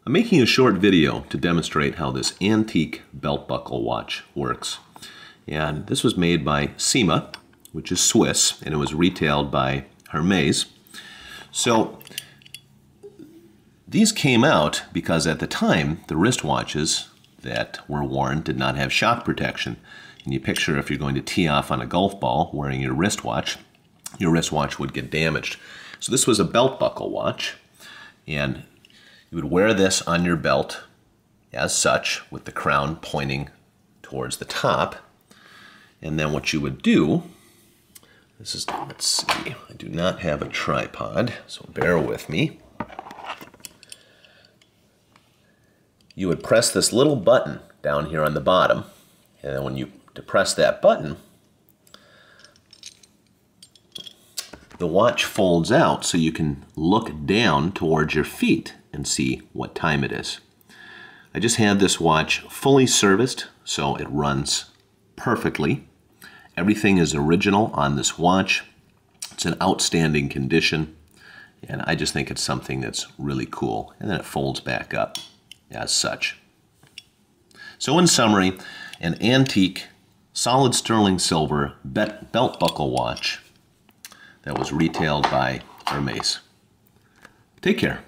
I'm making a short video to demonstrate how this antique belt buckle watch works. And this was made by Hermes, which is Swiss, and it was retailed by Hermes. So these came out because at the time the wristwatches that were worn did not have shock protection. And you picture if you're going to tee off on a golf ball wearing your wristwatch would get damaged. So this was a belt buckle watch, and you would wear this on your belt as such, with the crown pointing towards the top. And then what you would do, let's see, I do not have a tripod, so bear with me. You would press this little button down here on the bottom, and then when you depress that button, the watch folds out so you can look down towards your feet and see what time it is. I just had this watch fully serviced, so it runs perfectly. Everything is original on this watch. It's in outstanding condition, and I just think it's something that's really cool. And then it folds back up as such. So in summary, an antique, solid sterling silver belt buckle watch that was retailed by Hermes. Take care.